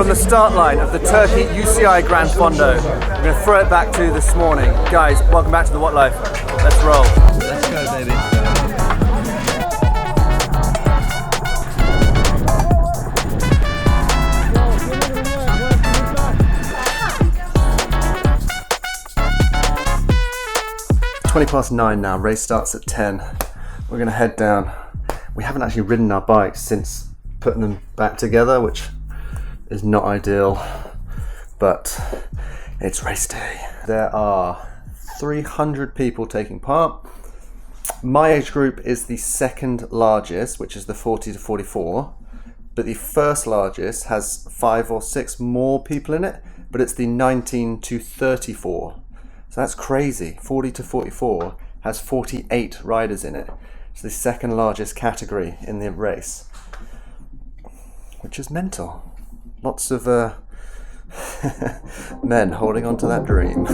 We're on the start line of the Turkey UCI Gran Fondo. We're going to throw it back to this morning. Guys, welcome back to the What Life. Let's roll. Let's go, baby. 9:20 now, race starts at 10. We're going to head down. We haven't actually ridden our bikes since putting them back together, which is not ideal, but it's race day. There are 300 people taking part. My age group is the second largest, which is the 40 to 44, but the first largest has 5 or 6 more people in it, but it's the 19 to 34. So that's crazy. 40 to 44 has 48 riders in it. It's the second largest category in the race, which is mental. Lots of men holding on to that dream.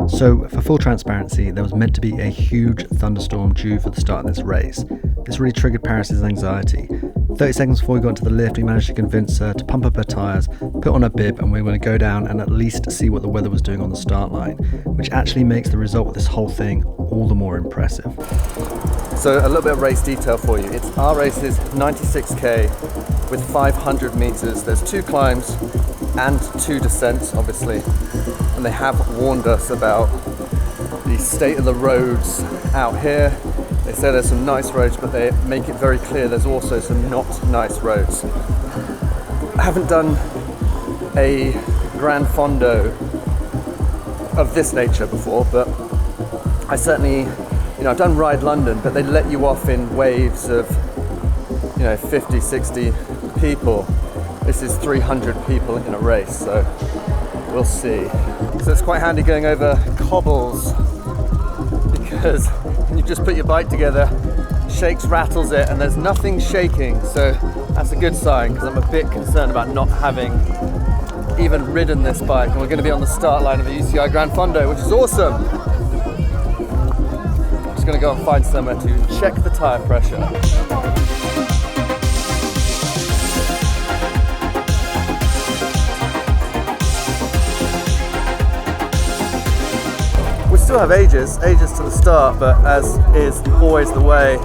So, for full transparency, there was meant to be a huge thunderstorm due for the start of this race. This really triggered Paris's anxiety. 30 seconds before we got into the lift, we managed to convince her to pump up her tyres, put on her bib, and we were going to go down and at least see what the weather was doing on the start line, which actually makes the result of this whole thing all the more impressive. So a little bit of race detail for you. Our race is 96k with 500 meters. There's 2 climbs and 2 descents, obviously. And they have warned us about the state of the roads out here. They say there's some nice roads, but they make it very clear there's also some not nice roads. I haven't done a Gran Fondo of this nature before, but I certainly, I've done Ride London, but they let you off in waves of, 50, 60 people. This is 300 people in a race, so we'll see. So it's quite handy going over cobbles, because when you just put your bike together, shakes, rattles it, and there's nothing shaking, so that's a good sign, because I'm a bit concerned about not having even ridden this bike. And we're going to be on the start line of the UCI Gran Fondo, which is awesome. I'm just going to go and find somewhere to check the tyre pressure. We still have ages to the start, but as is always the way,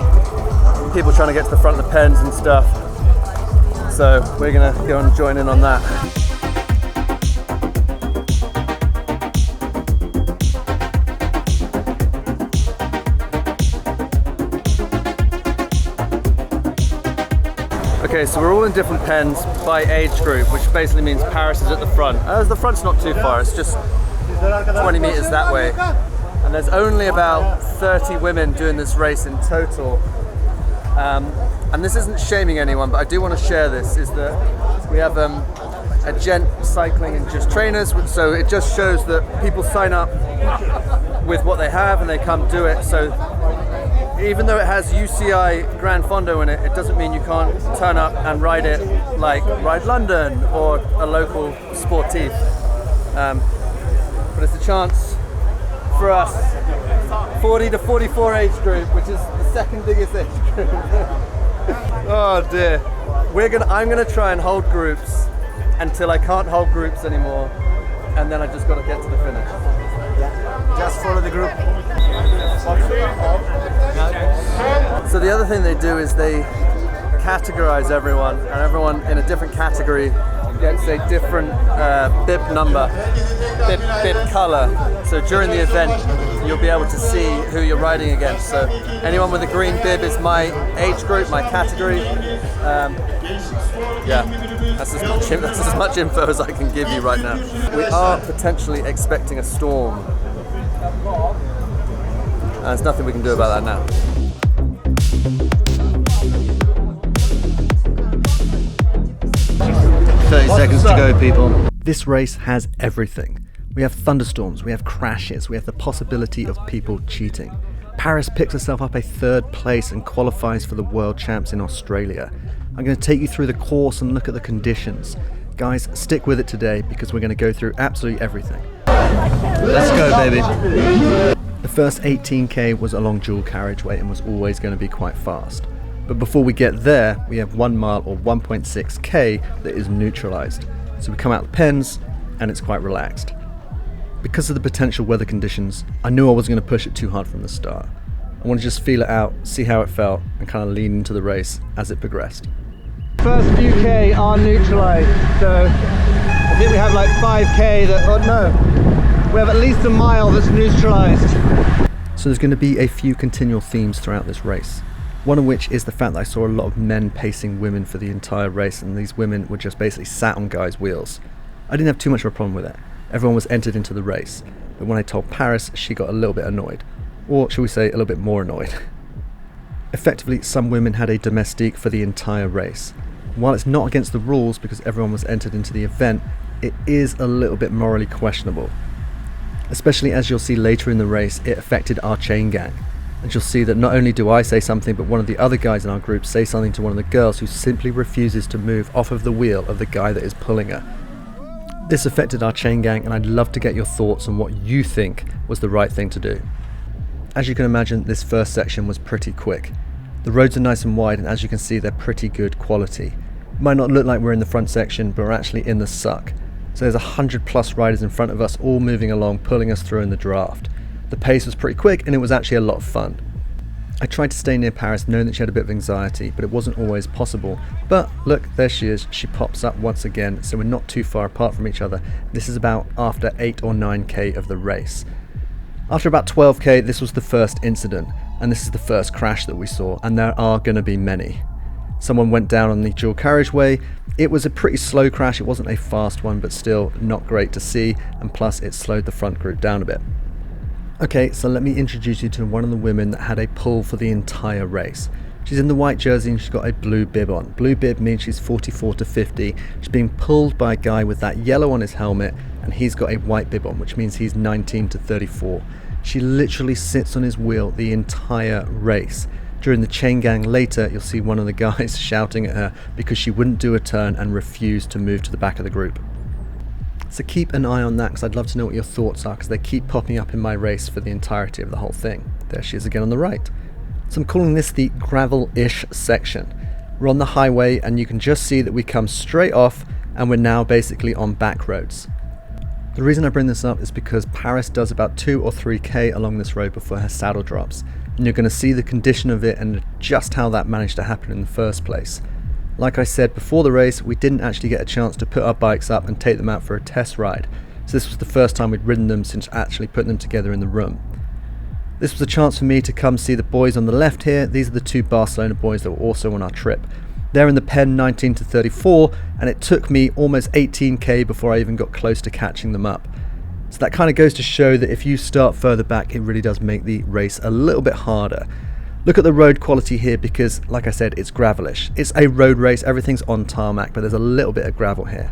people trying to get to the front of the pens and stuff. So we're gonna go and join in on that. Okay, so we're all in different pens by age group, which basically means Paris is at the front. The front's not too far, it's just 20 meters that way. And there's only about 30 women doing this race in total. And this isn't shaming anyone, but I do want to share this, is that we have a gent cycling and just trainers, so it just shows that people sign up with what they have and they come do it. So even though it has UCI Gran Fondo in it, it doesn't mean you can't turn up and ride it like Ride London or a local sportif. But it's a chance for us, 40 to 44 age group, which is the second biggest age group. Oh dear. I'm gonna try and hold groups until I can't hold groups anymore, and then I just gotta get to the finish. Yeah. Just follow the group. So the other thing they do is they categorize everyone, and everyone in a different category gets a different bib number, bib color. So during the event, you'll be able to see who you're riding against. So anyone with a green bib is my age group, my category. Yeah, that's as much info as I can give you right now. We are potentially expecting a storm. There's nothing we can do about that now. Seconds to go, people. This race has everything. We have thunderstorms, we have crashes, we have the possibility of people cheating. Paris picks herself up a 3rd place and qualifies for the World Champs in Australia. I'm going to take you through the course and look at the conditions. Guys, stick with it today because we're going to go through absolutely everything. Let's go, baby. The first 18k was along dual carriageway and was always going to be quite fast. But before we get there, we have 1 mile or 1.6k that is neutralized. So we come out the pens and it's quite relaxed. Because of the potential weather conditions, I knew I wasn't going to push it too hard from the start. I want to just feel it out, see how it felt, and kind of lean into the race as it progressed. First few K are neutralized, so I think we have like 5k that, oh no, we have at least a mile that's neutralized. So there's going to be a few continual themes throughout this race. One of which is the fact that I saw a lot of men pacing women for the entire race, and these women were just basically sat on guys' wheels. I didn't have too much of a problem with it. Everyone was entered into the race, but when I told Paris, she got a little bit annoyed. Or shall we say a little bit more annoyed. Effectively, some women had a domestique for the entire race. While it's not against the rules because everyone was entered into the event, it is a little bit morally questionable. Especially as you'll see later in the race, it affected our chain gang. And you'll see that not only do I say something, but one of the other guys in our group say something to one of the girls who simply refuses to move off of the wheel of the guy that is pulling her. This affected our chain gang, and I'd love to get your thoughts on what you think was the right thing to do. As you can imagine, this first section was pretty quick. The roads are nice and wide, and as you can see, they're pretty good quality. It might not look like we're in the front section, but we're actually in the suck. So there's 100+ riders in front of us, all moving along, pulling us through in the draft. The pace was pretty quick, and it was actually a lot of fun. I tried to stay near Paris, knowing that she had a bit of anxiety, but it wasn't always possible. But look, there she is. She pops up once again, so we're not too far apart from each other. This is about after 8 or 9k of the race. After about 12k, this was the first incident, and this is the first crash that we saw, and there are going to be many. Someone went down on the dual carriageway. It was a pretty slow crash. It wasn't a fast one, but still not great to see, and plus it slowed the front group down a bit. Okay, so let me introduce you to one of the women that had a pull for the entire race. She's in the white jersey and she's got a blue bib on. Blue bib means she's 44 to 50. She's being pulled by a guy with that yellow on his helmet, and he's got a white bib on, which means he's 19 to 34. She literally sits on his wheel the entire race. During the chain gang later, you'll see one of the guys shouting at her because she wouldn't do a turn and refused to move to the back of the group. So keep an eye on that, because I'd love to know what your thoughts are, because they keep popping up in my race for the entirety of the whole thing. There she is again on the right. So I'm calling this the gravel-ish section. We're on the highway and you can just see that we come straight off and we're now basically on back roads. The reason I bring this up is because Paris does about 2 or 3k along this road before her saddle drops, and you're going to see the condition of it and just how that managed to happen in the first place. Like I said before the race, we didn't actually get a chance to put our bikes up and take them out for a test ride, so this was the first time we'd ridden them since actually putting them together in the room. This was a chance for me to come see the boys on the left here. These are the 2 Barcelona boys that were also on our trip. They're in the pen 19 to 34, and it took me almost 18k before I even got close to catching them up. So that kind of goes to show that if you start further back, it really does make the race a little bit harder. Look at the road quality here, because like I said, it's gravelish. It's a road race, everything's on tarmac, but there's a little bit of gravel here.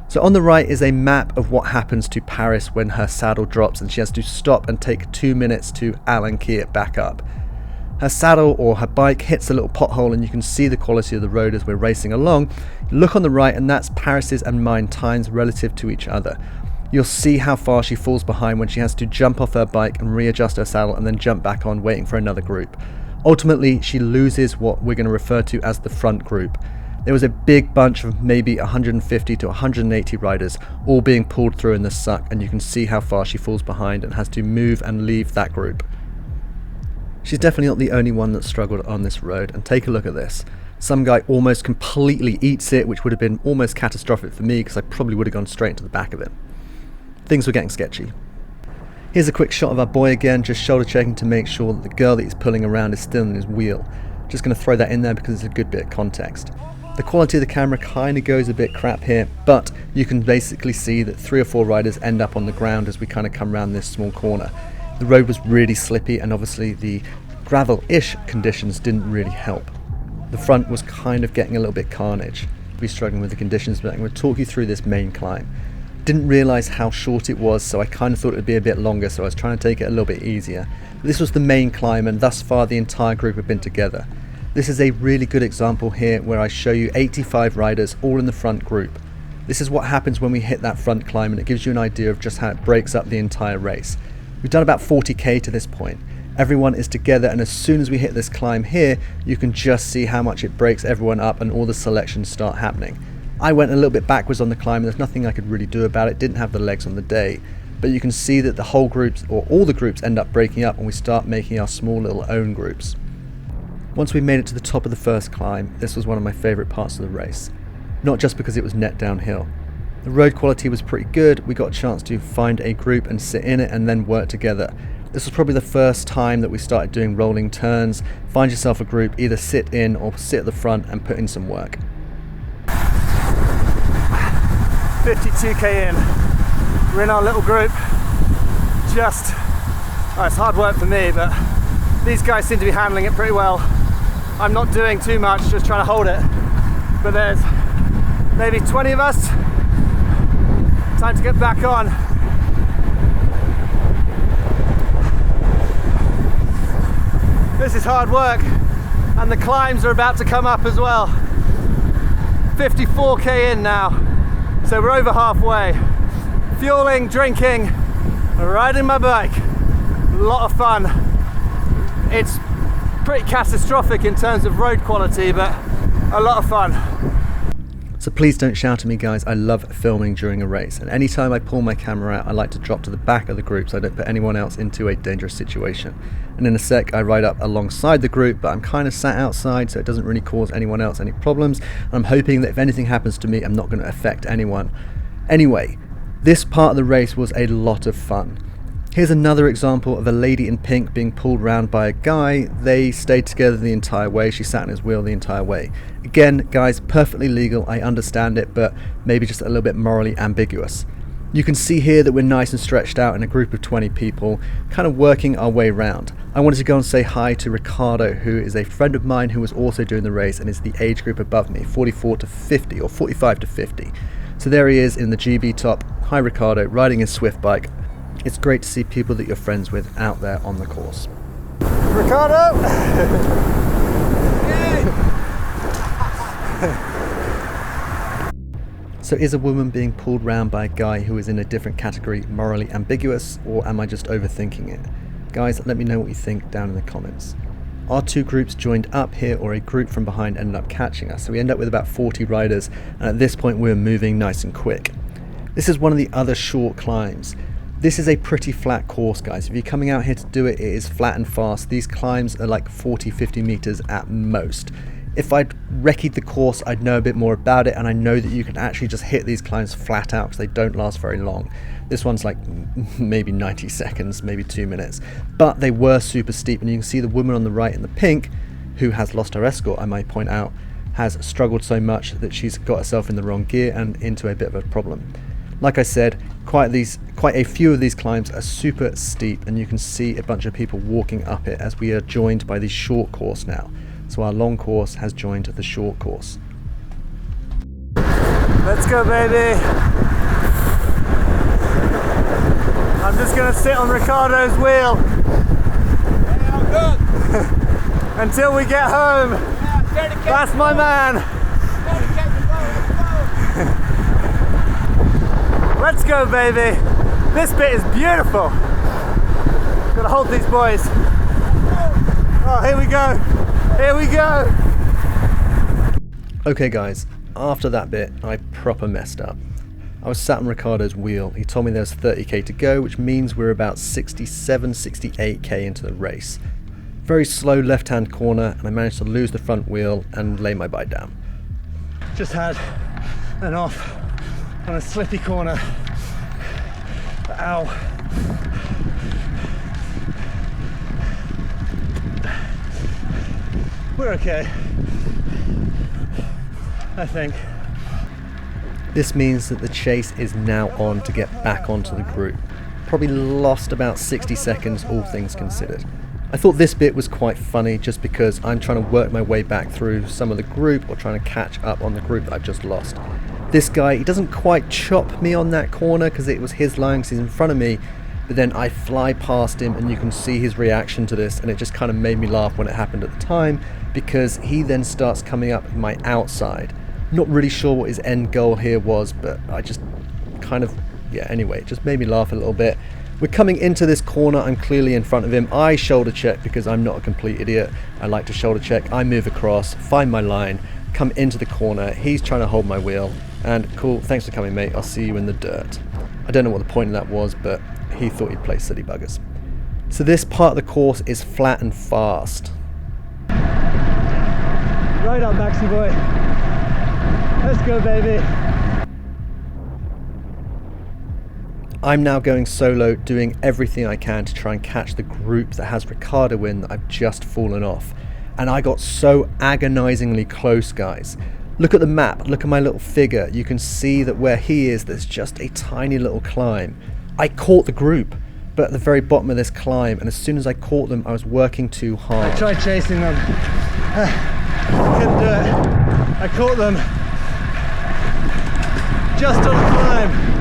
So on the right is a map of what happens to Paris when her saddle drops and she has to stop and take 2 minutes to Allen key it back up. Her saddle or her bike hits a little pothole and you can see the quality of the road as we're racing along. Look on the right and that's Paris's and mine times relative to each other. You'll see how far she falls behind when she has to jump off her bike and readjust her saddle and then jump back on, waiting for another group. Ultimately, she loses what we're going to refer to as the front group. There was a big bunch of maybe 150 to 180 riders all being pulled through in the suck, and you can see how far she falls behind and has to move and leave that group. She's definitely not the only one that struggled on this road, and take a look at this. Some guy almost completely eats it, which would have been almost catastrophic for me because I probably would have gone straight into the back of it. Things were getting sketchy. Here's a quick shot of our boy again, just shoulder checking to make sure that the girl that he's pulling around is still in his wheel. Just going to throw that in there because it's a good bit of context. The quality of the camera kind of goes a bit crap here, but you can basically see that 3 or 4 riders end up on the ground as we kind of come around this small corner. The road was really slippy and obviously the gravel-ish conditions didn't really help. The front was kind of getting a little bit carnage. We're struggling with the conditions, but I'm going to talk you through this main climb. Didn't realise how short it was, so I kind of thought it would be a bit longer, so I was trying to take it a little bit easier. But this was the main climb, and thus far the entire group have been together. This is a really good example here where I show you 85 riders all in the front group. This is what happens when we hit that front climb, and it gives you an idea of just how it breaks up the entire race. We've done about 40k to this point, Everyone is together, and as soon as we hit this climb here, you can just see how much it breaks everyone up and all the selections start happening. I went a little bit backwards on the climb, and there's nothing I could really do about it. Didn't have the legs on the day, but you can see that the whole groups, or all the groups, end up breaking up and we start making our small little own groups. Once we made it to the top of the first climb, this was one of my favourite parts of the race. Not just because it was net downhill. The road quality was pretty good. We got a chance to find a group and sit in it and then work together. This was probably the first time that we started doing rolling turns. Find yourself a group, either sit in or sit at the front and put in some work. 52k in. We're in our little group. It's hard work for me, but these guys seem to be handling it pretty well. I'm not doing too much, just trying to hold it. But there's maybe 20 of us. Time to get back on. This is hard work, and the climbs are about to come up as well. 54k in now, so we're over halfway. Fueling, drinking, riding my bike. A lot of fun. It's pretty catastrophic in terms of road quality, but a lot of fun. So please don't shout at me, guys. I love filming during a race, and anytime I pull my camera out, I like to drop to the back of the group so I don't put anyone else into a dangerous situation. And in a sec, I ride up alongside the group, but I'm kind of sat outside so it doesn't really cause anyone else any problems. And I'm hoping that if anything happens to me, I'm not going to affect anyone. Anyway, this part of the race was a lot of fun. Here's another example of a lady in pink being pulled round by a guy. They stayed together the entire way. She sat in his wheel the entire way. Again, guys, perfectly legal. I understand it, but maybe just a little bit morally ambiguous. You can see here that we're nice and stretched out in a group of 20 people, kind of working our way round. I wanted to go and say hi to Ricardo, who is a friend of mine who was also doing the race and is the age group above me, 44 to 50 or 45 to 50. So there he is in the GB top. Hi Ricardo, riding his Swift bike. It's great to see people that you're friends with out there on the course. Ricardo! So is a woman being pulled round by a guy who is in a different category morally ambiguous, or am I just overthinking it? Guys, let me know what you think down in the comments. Our two groups joined up here, or a group from behind ended up catching us, so we end up with about 40 riders, and at this point we're moving nice and quick. This is one of the other short climbs. This is a pretty flat course, guys. If you're coming out here to do it, it is flat and fast. These climbs are like 40-50 meters at most. If I'd recce'd the course, I'd know a bit more about it, and I know that you can actually just hit these climbs flat out because they don't last very long. This one's like maybe 90 seconds, maybe 2 minutes. But they were super steep, and you can see the woman on the right in the pink, who has lost her escort, I might point out, has struggled so much that she's got herself in the wrong gear and into a bit of a problem. Like I said, quite a few of these climbs are super steep, and you can see a bunch of people walking up it as we are joined by the short course now. So our long course has joined the short course. Let's go, baby. I'm just gonna sit on Ricardo's wheel. Yeah, I'm good. Until we get home. Yeah, That's my man. Let's go, baby. This bit is beautiful. Gotta hold these boys. Oh, here we go. Here we go. Okay guys, after that bit, I proper messed up. I was sat on Ricardo's wheel. He told me there was 30k to go, which means we're about 67, 68k into the race. Very slow left-hand corner, and I managed to lose the front wheel and lay my bike down. Just had an off on a slippy corner. Ow. We're okay, I think. This means that the chase is now on to get back onto the group. Probably lost about 60 seconds, all things considered. I thought this bit was quite funny just because I'm trying to work my way back through some of the group or trying to catch up on the group that I've just lost. This guy, he doesn't quite chop me on that corner because it was his line because he's in front of me, but then I fly past him and you can see his reaction to this, and it just kind of made me laugh when it happened at the time because he then starts coming up my outside. Not really sure what his end goal here was, but I just kind of, yeah, anyway, it just made me laugh a little bit. We're coming into this corner, I'm clearly in front of him. I shoulder check because I'm not a complete idiot. I like to shoulder check. I move across, find my line, come into the corner. He's trying to hold my wheel, and cool, thanks for coming, mate. I'll see you in the dirt. I don't know what the point of that was, but he thought he'd play silly buggers. So this part of the course is flat and fast. Right up, Maxi boy. Let's go, baby. I'm now going solo, doing everything I can to try and catch the group that has Ricardo in that I've just fallen off. And I got so agonizingly close, guys. Look at the map, look at my little figure. You can see that where he is, there's just a tiny little climb. I caught the group, but at the very bottom of this climb, and as soon as I caught them, I was working too hard. I tried chasing them. Couldn't do it. I caught them just on the climb.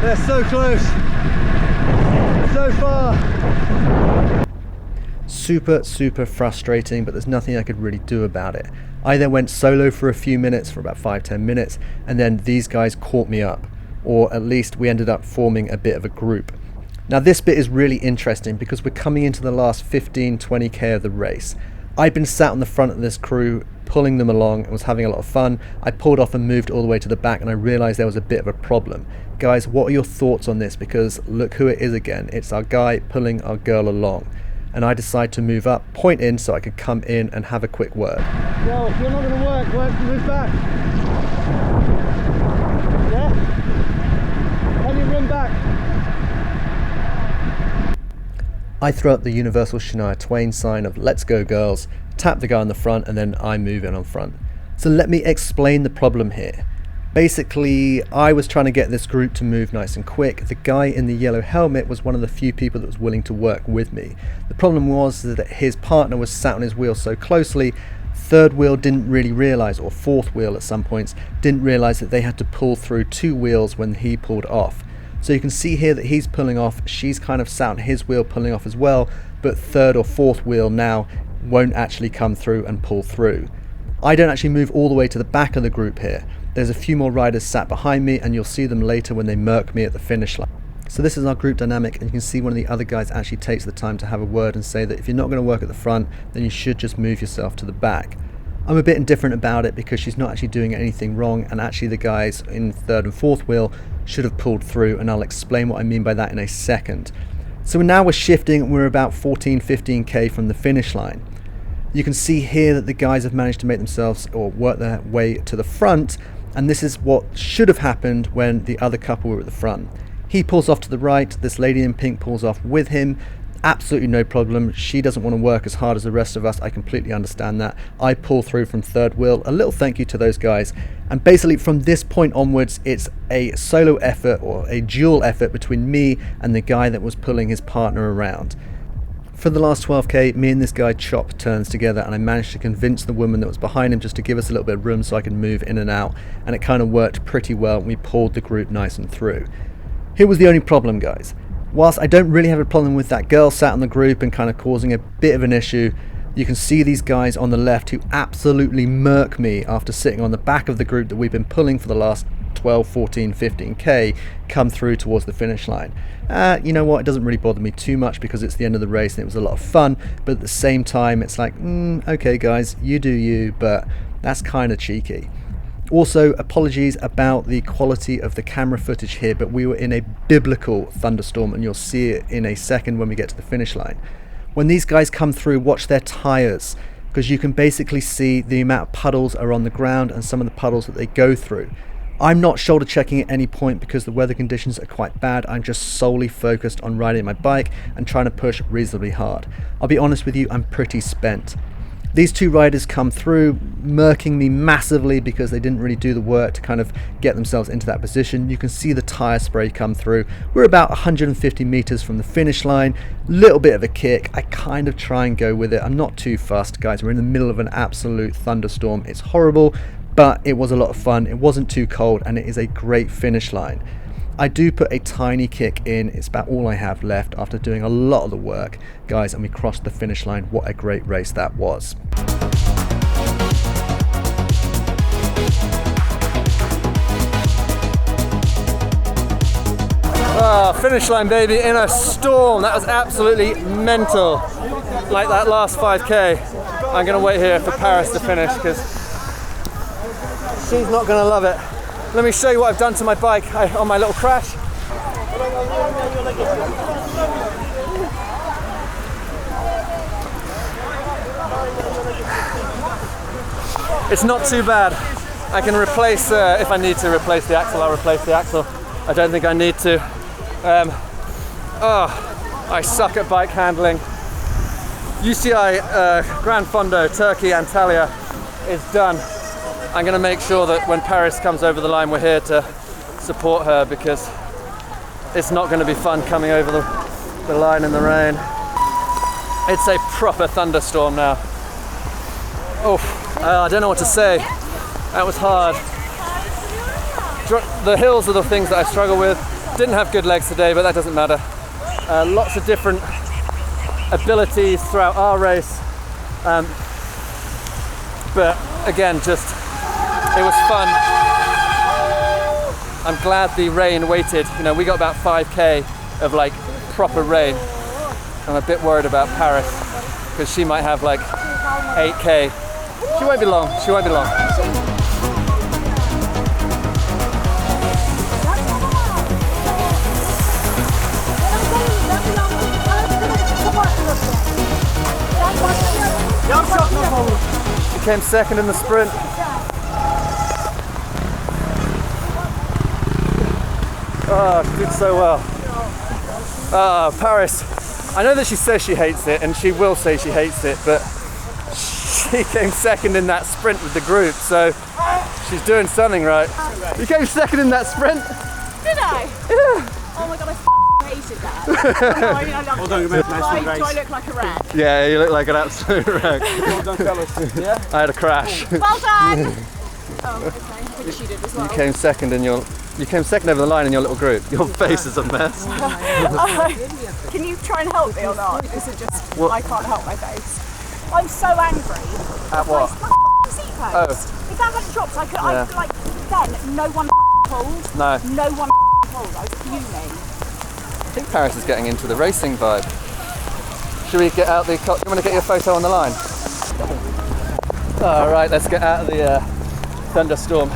They're so close, so far. Super frustrating, but there's nothing I could really do about it. I then went solo for a few minutes, for about 5-10 minutes, and then these guys caught me up, or at least we ended up forming a bit of a group. Now this bit is really interesting because we're coming into the last 15-20k of the race. I'd been sat on the front of this crew, pulling them along, and was having a lot of fun. I pulled off and moved all the way to the back, and I realized there was a bit of a problem. Guys, what are your thoughts on this? Because look who it is again. It's our guy pulling our girl along. And I decided to move up, point in so I could come in and have a quick word. Yo, if you're not going to work, move back. Yeah? Can you run back? I throw up the universal Shania Twain sign of let's go girls, tap the guy on the front, and then I move in on front. So let me explain the problem here. Basically, I was trying to get this group to move nice and quick. The guy in the yellow helmet was one of the few people that was willing to work with me. The problem was that his partner was sat on his wheel so closely, third wheel didn't really realise, or fourth wheel at some points, didn't realise that they had to pull through two wheels when he pulled off. So you can see here that he's pulling off, she's kind of sat on his wheel pulling off as well, but third or fourth wheel now won't actually come through and pull through. I don't actually move all the way to the back of the group here. There's a few more riders sat behind me, and you'll see them later when they murk me at the finish line. So this is our group dynamic, and you can see one of the other guys actually takes the time to have a word and say that if you're not going to work at the front, then you should just move yourself to the back. I'm a bit indifferent about it because she's not actually doing anything wrong, and actually the guys in third and fourth wheel should have pulled through, and I'll explain what I mean by that in a second. So now we're shifting, and we're about 14-15k from the finish line. You can see here that the guys have managed to make themselves or work their way to the front, and this is what should have happened when the other couple were at the front. He pulls off to the right, this lady in pink pulls off with him. Absolutely no problem. She doesn't want to work as hard as the rest of us. I completely understand that. I pull through from third wheel. A little thank you to those guys. And basically from this point onwards, it's a solo effort or a dual effort between me and the guy that was pulling his partner around. For the last 12k, me and this guy chop turns together, and I managed to convince the woman that was behind him just to give us a little bit of room so I could move in and out, and it kind of worked pretty well, and we pulled the group nice and through. Here was the only problem, guys. Whilst I don't really have a problem with that girl sat on the group and kind of causing a bit of an issue, you can see these guys on the left who absolutely murk me after sitting on the back of the group that we've been pulling for the last 12, 14, 15k come through towards the finish line. You know what, it doesn't really bother me too much because it's the end of the race and it was a lot of fun, but at the same time it's like, okay guys, you do you, but that's kind of cheeky. Also, apologies about the quality of the camera footage here, but we were in a biblical thunderstorm, and you'll see it in a second when we get to the finish line. When these guys come through, watch their tires, because you can basically see the amount of puddles are on the ground and some of the puddles that they go through. I'm not shoulder checking at any point because the weather conditions are quite bad. I'm just solely focused on riding my bike and trying to push reasonably hard. I'll be honest with you, I'm pretty spent. These two riders come through, murking me massively because they didn't really do the work to kind of get themselves into that position. You can see the tyre spray come through. We're about 150 meters from the finish line. Little bit of a kick. I kind of try and go with it. I'm not too fussed, guys. We're in the middle of an absolute thunderstorm. It's horrible, but it was a lot of fun. It wasn't too cold, and it is a great finish line. I do put a tiny kick in. It's about all I have left after doing a lot of the work, guys, and we crossed the finish line. What a great race that was. Finish line, baby, in a storm. That was absolutely mental. Like that last 5K. I'm gonna wait here for Paris to finish because she's not gonna love it. Let me show you what I've done to my bike on my little crash. It's not too bad. I can replace, if I need to replace the axle, I'll replace the axle. I don't think I need to. I suck at bike handling. UCI Gran Fondo Turkey Antalya is done. I'm going to make sure that when Paris comes over the line, we're here to support her because it's not going to be fun coming over the line in the rain. It's a proper thunderstorm now. I don't know what to say. That was hard. The hills are the things that I struggle with. Didn't have good legs today, but that doesn't matter. Lots of different abilities throughout our race. But again, it was fun. I'm glad the rain waited. You know, we got about 5K of like proper rain. I'm a bit worried about Paris because she might have like 8K. She won't be long. She won't be long. She came second in the sprint. Did so well. Paris. I know that she says she hates it, and she will say she hates it, but she came second in that sprint with the group, so she's doing something right. You came second in that sprint? Did I? Yeah. Oh my god, I hated that. No, I mean, I loved it. Do I look like a wreck? Yeah, you look like an absolute wreck. Well done, fellas. Yeah? I had a crash. Well done! Oh, okay. I think she did as well. You came second over the line in your little group. Your face is a mess. Can you try and help me or not? This is just, I can't help my face. I'm so angry. At what? My seat post. Oh. If that hadn't dropped, I then no one pulled. No. No one pulled. I was fuming. I think Paris is getting into the racing vibe. Should we get out you want to get your photo on the line? All right, let's get out of the thunderstorm.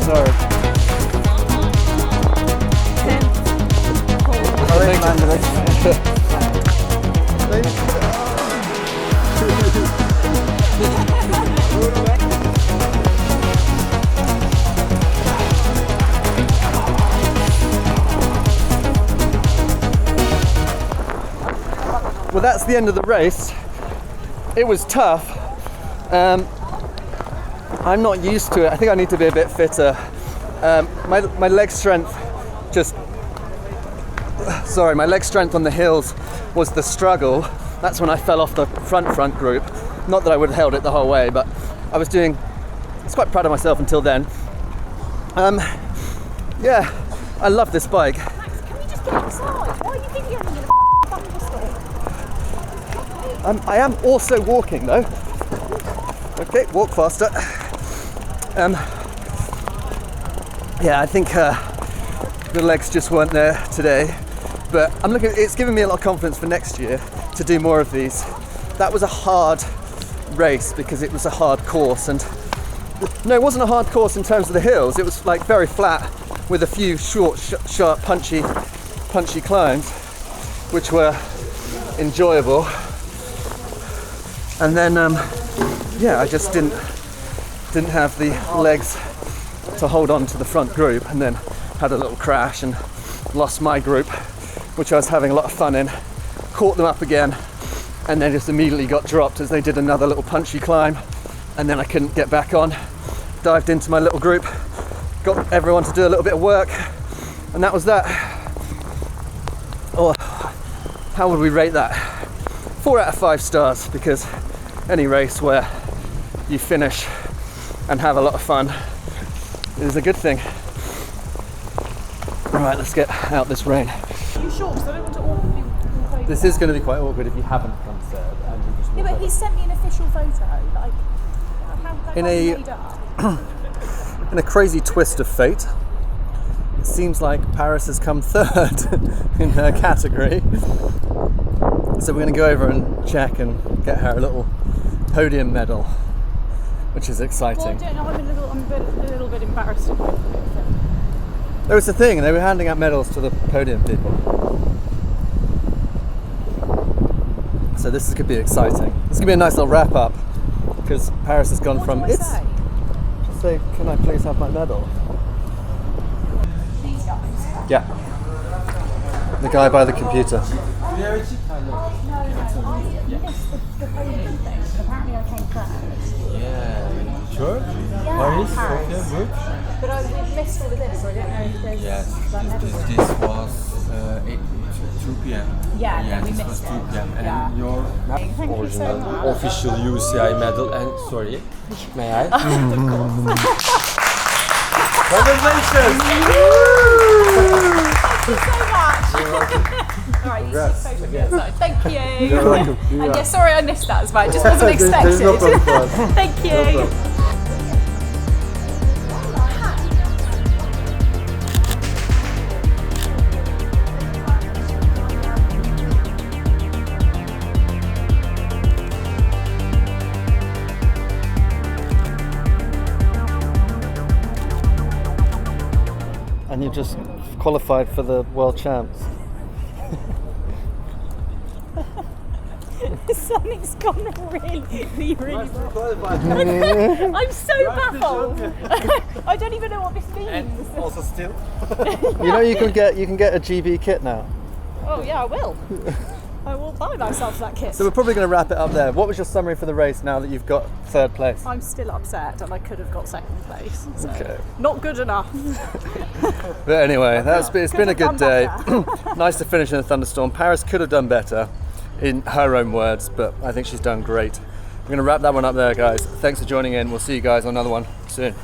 Sorry. Well, that's the end of the race. It was tough. I'm not used to it. I think I need to be a bit fitter. My leg strength my leg strength on the hills was the struggle. That's when I fell off the front group. Not that I would have held it the whole way, but I was quite proud of myself until then. Yeah, I love this bike. Can we just get outside? Why are you videoing in a thunderstorm? I am also walking though. Okay, walk faster. Yeah, I think the legs just weren't there today, but it's given me a lot of confidence for next year to do more of these. That was a hard race because it was a hard course, and no, it wasn't a hard course in terms of the hills. It was like very flat with a few short, sharp, punchy climbs, which were enjoyable. And then, yeah, I just didn't have the legs to hold on to the front group, and then had a little crash and lost my group, which I was having a lot of fun in. Caught them up again, and then just immediately got dropped as they did another little punchy climb, and then I couldn't get back on. Dived into my little group, got everyone to do a little bit of work, and that was that. Oh, how would we rate that? 4 out of 5 stars, because any race where you finish and have a lot of fun is a good thing. Right, let's get out this rain. Are you sure? Because I don't want to awkwardly walk over. This is going to be quite awkward if you haven't come third and you just walk Yeah, but over. he sent me an official photo. Like, in a in a crazy twist of fate, it seems like Paris has come third in her category. So we're going to go over and check and get her a little podium medal, which is exciting. Well, I don't know, I'm a little bit embarrassed. There was the thing, they were handing out medals to the podium people. So this could be exciting. This could be a nice little wrap up, because Paris has gone from What do I say? Just say, can I please have my medal? These guys. Yeah. The guy by the computer. I missed the podium thing, but apparently I came first. Yeah. Sure? Yeah, Paris? Paris. Okay, good. But I missed all of this, so I don't know if there's Yes. that medal. This was 2 p.m. Yeah, Yeah, we this missed was 2 it. p.m. And Yeah. your Thank you so much. official UCI medal. And sorry, may I? Congratulations! Thank you so much. Alright, you take photos of the outside. Thank you. You're welcome. And yeah, sorry I missed that as well. It just wasn't expected. There's no problem. Thank you. And you just qualified for the World Champs. Something's gone really wrong. I'm so baffled. I don't even know what this means. Also still. You know you can get a GB kit now. Oh yeah, I will. I will buy myself that kit. So we're probably going to wrap it up there. What was your summary for the race now that you've got third place? I'm still upset and I could have got second place. So Okay. not good enough. But anyway, it's been a good Could have day. done Nice to finish in a thunderstorm. Paris could have done better, in her own words, but I think she's done great. We're going to wrap that one up there, guys. Thanks for joining in. We'll see you guys on another one soon.